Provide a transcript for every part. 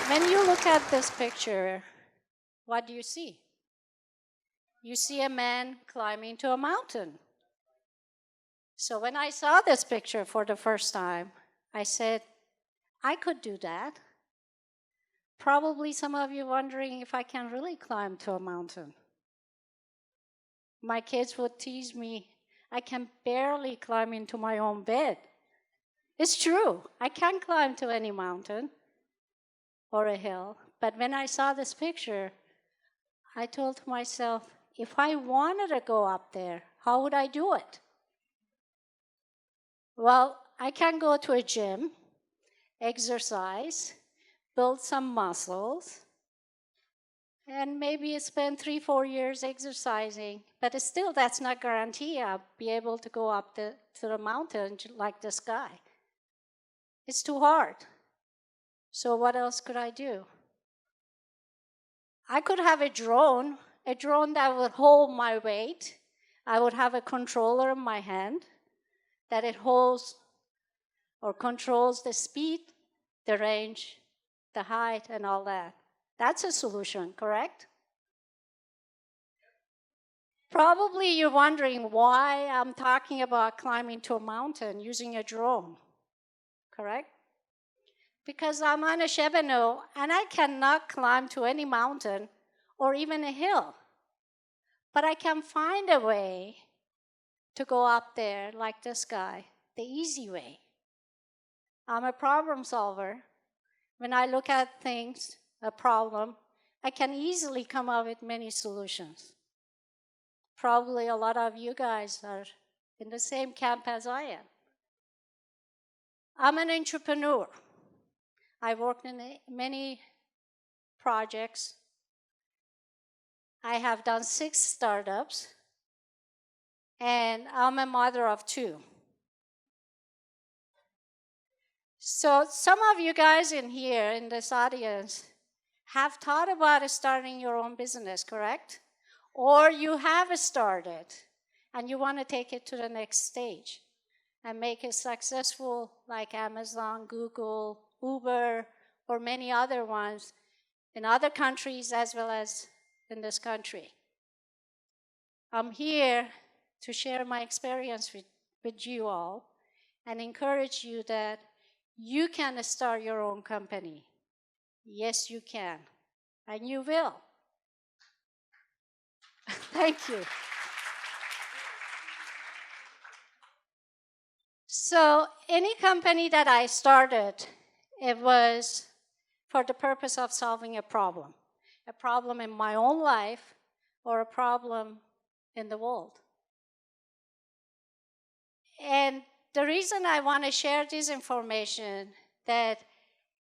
When you look at this picture, what do you see? You see a man climbing to a mountain. So when I saw this picture for the first time, I said, I could do that. Probably some of you wondering if I can really climb to a mountain. My kids would tease me, I can barely climb into my own bed. It's true, I can't climb to any mountain or a hill. But when I saw this picture, I told myself, if I wanted to go up there, how would I do it? Well, I can go to a gym, exercise, build some muscles, and maybe spend 3-4 years exercising. But still, that's not guarantee I'll be able to go up to the mountain like this guy. It's too hard. So what else could I do? I could have a drone that would hold my weight. I would have a controller in my hand that it holds or controls the speed, the range, the height, and all that. That's a solution, correct? Probably you're wondering why I'm talking about climbing to a mountain using a drone, correct? Because I'm on a Shebanow and I cannot climb to any mountain or even a hill. But I can find a way to go up there like this guy, the easy way. I'm a problem solver. When I look at things, a problem, I can easily come up with many solutions. Probably a lot of you guys are in the same camp as I am. I'm an entrepreneur. I worked in many projects. I have done 6 startups, and I'm a mother of 2. So some of you guys in here, in this audience, have thought about starting your own business, correct? Or you have started, and you want to take it to the next stage and make it successful like Amazon, Google, Uber, or many other ones in other countries as well as in this country. I'm here to share my experience with you all and encourage you that you can start your own company. Yes, you can, and you will. Thank you. So any company that I started, it was for the purpose of solving a problem in my own life or a problem in the world. And the reason I want to share this information, that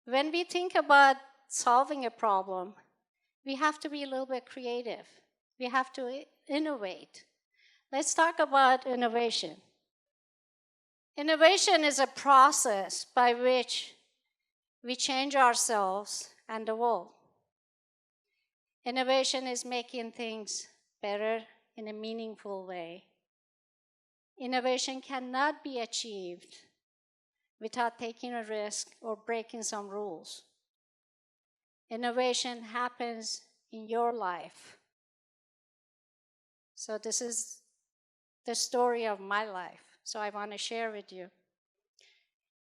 when we think about solving a problem, we have to be a little bit creative. We have to innovate. Let's talk about innovation. Innovation is a process by which we change ourselves and the world. Innovation is making things better in a meaningful way. Innovation cannot be achieved without taking a risk or breaking some rules. Innovation happens in your life. So this is the story of my life. So I want to share with you.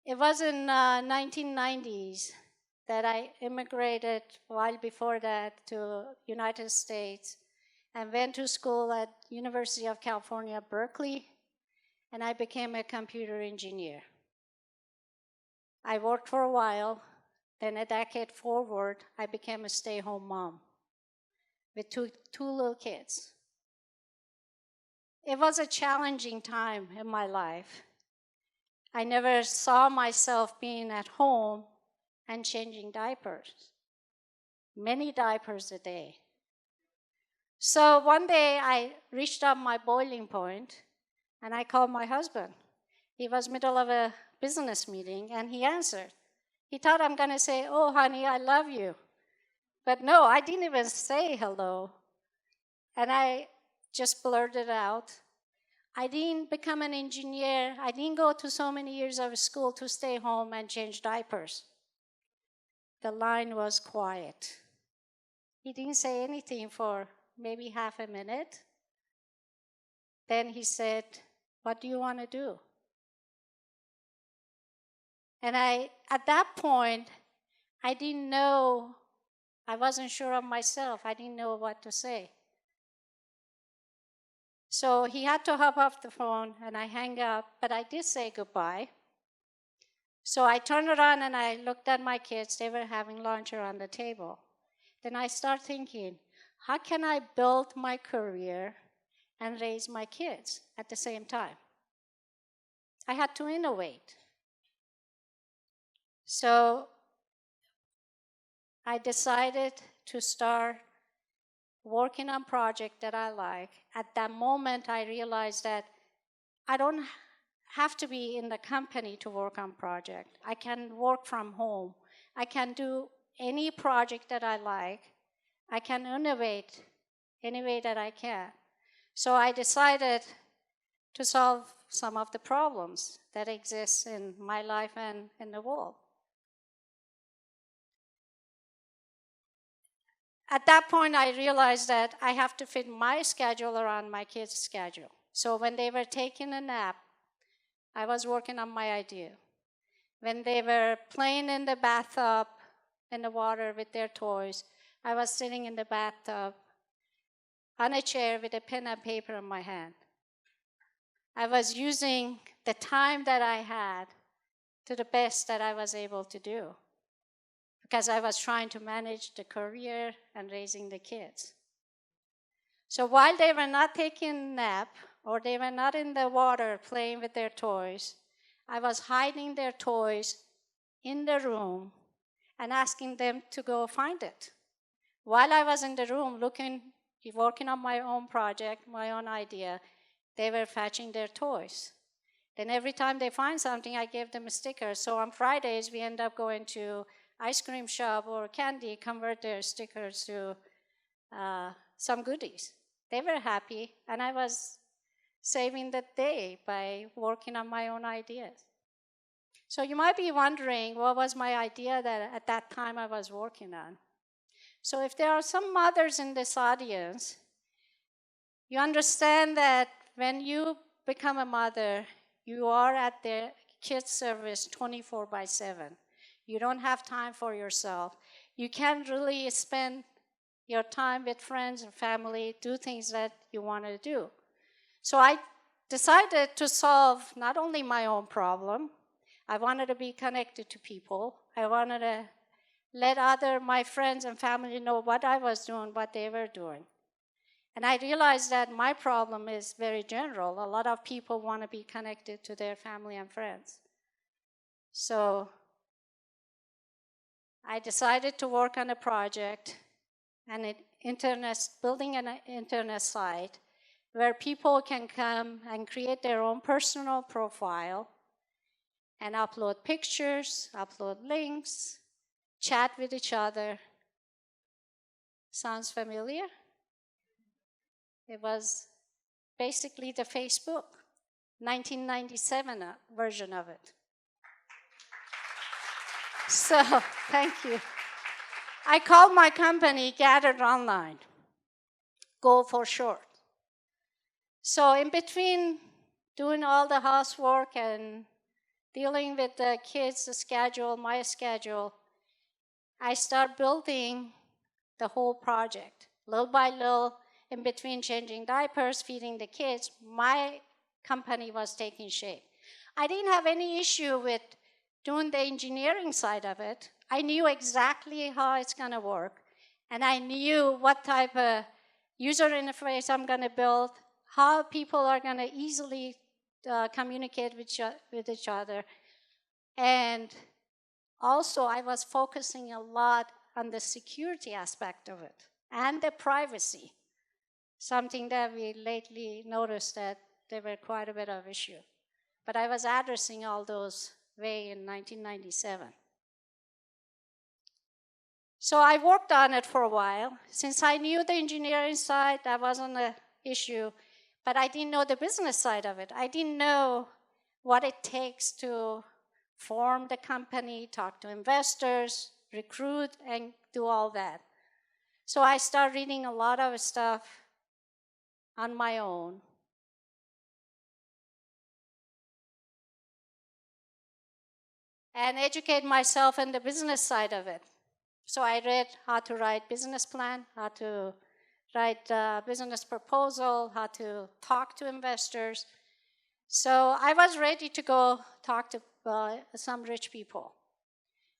It was in 1990s that I immigrated, while before that, to United States and went to school at University of California, Berkeley, and I became a computer engineer. I worked for a while, then a decade forward, I became a stay-home mom with two little kids. It was a challenging time in my life. I never saw myself being at home and changing diapers, many diapers a day. So one day I reached up my boiling point and I called my husband. He was middle of a business meeting and he answered. He thought I'm going to say, "Oh, honey, I love you." But no, I didn't even say hello. And I just blurted out, I didn't become an engineer. I didn't go to so many years of school to stay home and change diapers. the line was quiet. He didn't say anything for maybe half a minute. Then he said, "What do you want to do?" And at that point, I didn't know, I wasn't sure of myself. I didn't know what to say. So he had to hop off the phone, and I hung up, but I did say goodbye. So I turned around and I looked at my kids. They were having lunch around the table. Then I started thinking, how can I build my career and raise my kids at the same time? I had to innovate. So I decided to start working on projects that I like. At that moment, I realized that I don't have to be in the company to work on project. I can work from home. I can do any project that I like. I can innovate any way that I can. So I decided to solve some of the problems that exist in my life and in the world. At that point, I realized that I have to fit my schedule around my kids' schedule. So when they were taking a nap, I was working on my idea. When they were playing in the bathtub, in the water with their toys, I was sitting in the bathtub on a chair with a pen and paper in my hand. I was using the time that I had to the best that I was able to do, because I was trying to manage the career and raising the kids. So while they were not taking a nap, or they were not in the water playing with their toys, I was hiding their toys in the room and asking them to go find it. While I was in the room working on my own project, my own idea, they were fetching their toys. Then every time they find something, I gave them a sticker. So on Fridays, we end up going to ice cream shop or candy, convert their stickers to some goodies. They were happy, and I was saving the day by working on my own ideas. So you might be wondering, what was my idea that at that time I was working on? So if there are some mothers in this audience, you understand that when you become a mother, you are at their kids' service 24/7. You don't have time for yourself. You can't really spend your time with friends and family, do things that you want to do. So I decided to solve not only my own problem, I wanted to be connected to people. I wanted to let my friends and family know what I was doing, what they were doing. And I realized that my problem is very general. A lot of people want to be connected to their family and friends. So I decided to work on a project and building an internet site where people can come and create their own personal profile and upload pictures, upload links, chat with each other. Sounds familiar? It was basically the Facebook, 1997 version of it. So, thank you. I called my company Gathered Online, Go for short. So in between doing all the housework and dealing with the kids' schedule, my schedule, I start building the whole project. Little by little, in between changing diapers, feeding the kids, my company was taking shape. I didn't have any issue with doing the engineering side of it. I knew exactly how it's going to work, and I knew what type of user interface I'm going to build, how people are going to easily communicate with each other. And also, I was focusing a lot on the security aspect of it and the privacy, something that we lately noticed that there were quite a bit of issue. But I was addressing all those way in 1997. So I worked on it for a while. Since I knew the engineering side, that wasn't an issue, but I didn't know the business side of it. I didn't know what it takes to form the company, talk to investors, recruit and do all that. So I started reading a lot of stuff on my own. And educate myself in the business side of it. So I read how to write business plan, how to write a business proposal, how to talk to investors. So I was ready to go talk to some rich people.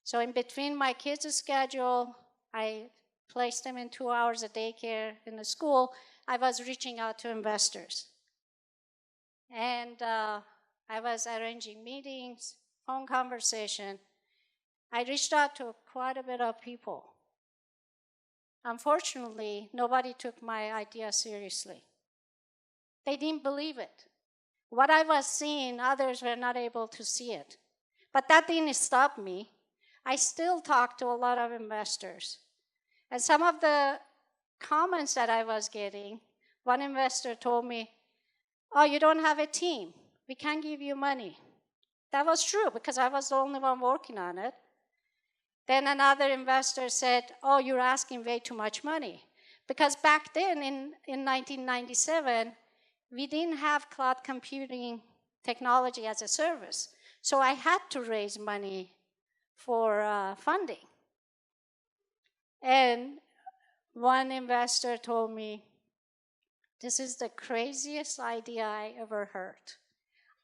So in between my kids' schedule, I placed them in 2 hours of daycare in the school. I was reaching out to investors. And I was arranging meetings, phone conversation. I reached out to quite a bit of people. Unfortunately, nobody took my idea seriously. They didn't believe it. What I was seeing, others were not able to see it. But that didn't stop me. I still talked to a lot of investors. And some of the comments that I was getting, one investor told me, "Oh, you don't have a team. We can't give you money." That was true because I was the only one working on it. Then another investor said, "Oh, you're asking way too much money." Because back then in 1997, we didn't have cloud computing technology as a service. So I had to raise money for funding. And one investor told me, "This is the craziest idea I ever heard.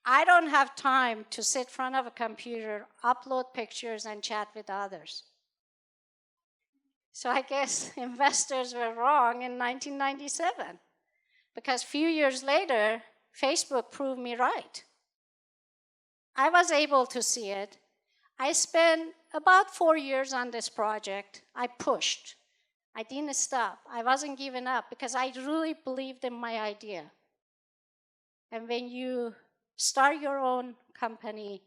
I don't have time to sit in front of a computer, upload pictures, and chat with others." So I guess investors were wrong in 1997, because a few years later, Facebook proved me right. I was able to see it. I spent about 4 years on this project. I pushed. I didn't stop. I wasn't giving up because I really believed in my idea. And when you start your own company,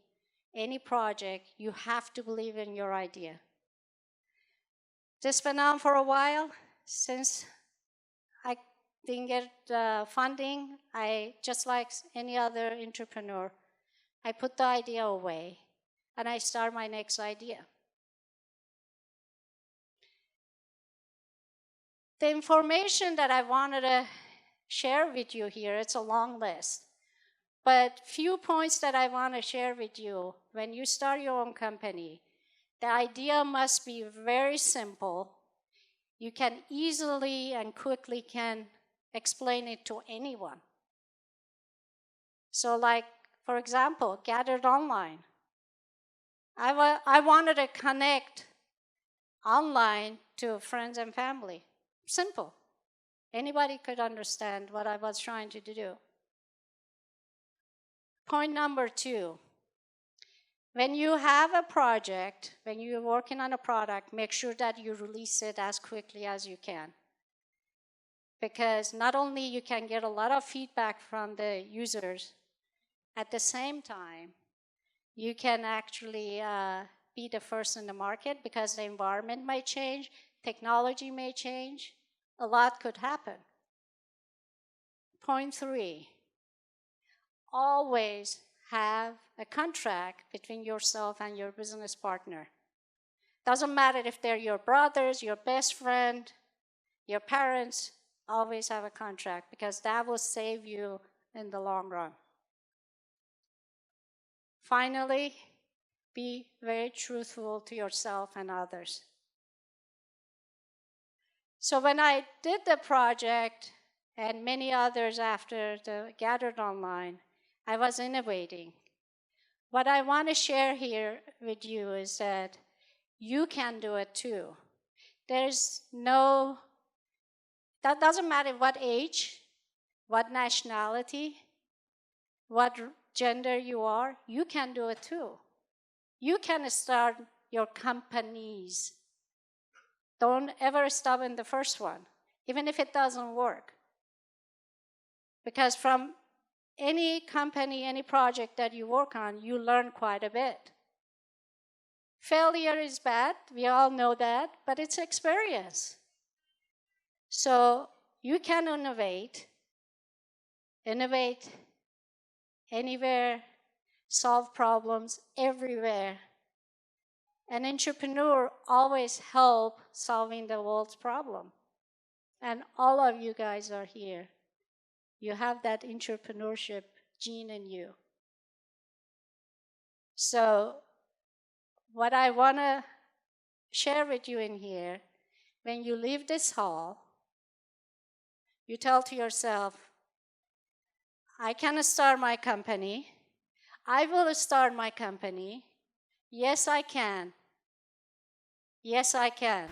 any project, you have to believe in your idea. This went on for a while. Since I didn't get funding, I, just like any other entrepreneur, I put the idea away and I start my next idea. The information that I wanted to share with you here, it's a long list. But few points that I want to share with you. When you start your own company, the idea must be very simple. You can easily and quickly can explain it to anyone. So like, for example, Gathered Online. I wanted to connect online to friends and family. Simple. Anybody could understand what I was trying to do. Point number 2, when you have a project, when you're working on a product, make sure that you release it as quickly as you can. Because not only you can get a lot of feedback from the users, at the same time, you can actually be the first in the market because the environment might change, technology may change, a lot could happen. Point 3, always have a contract between yourself and your business partner. Doesn't matter if they're your brothers, your best friend, your parents, always have a contract because that will save you in the long run. Finally, be very truthful to yourself and others. So when I did the project and many others after the Gathered Online, I was innovating. What I want to share here with you is that you can do it too. That doesn't matter what age, what nationality, what gender you are, you can do it too. You can start your companies. Don't ever stop in the first one, even if it doesn't work. Because from any company, any project that you work on, you learn quite a bit. Failure is bad, we all know that, but it's experience. So you can innovate anywhere, solve problems everywhere. An entrepreneur always help solving the world's problem. And all of you guys are here. You have that entrepreneurship gene in you. So what I want to share with you in here, when you leave this hall, you tell to yourself, I can start my company. I will start my company. Yes, I can. Yes, I can.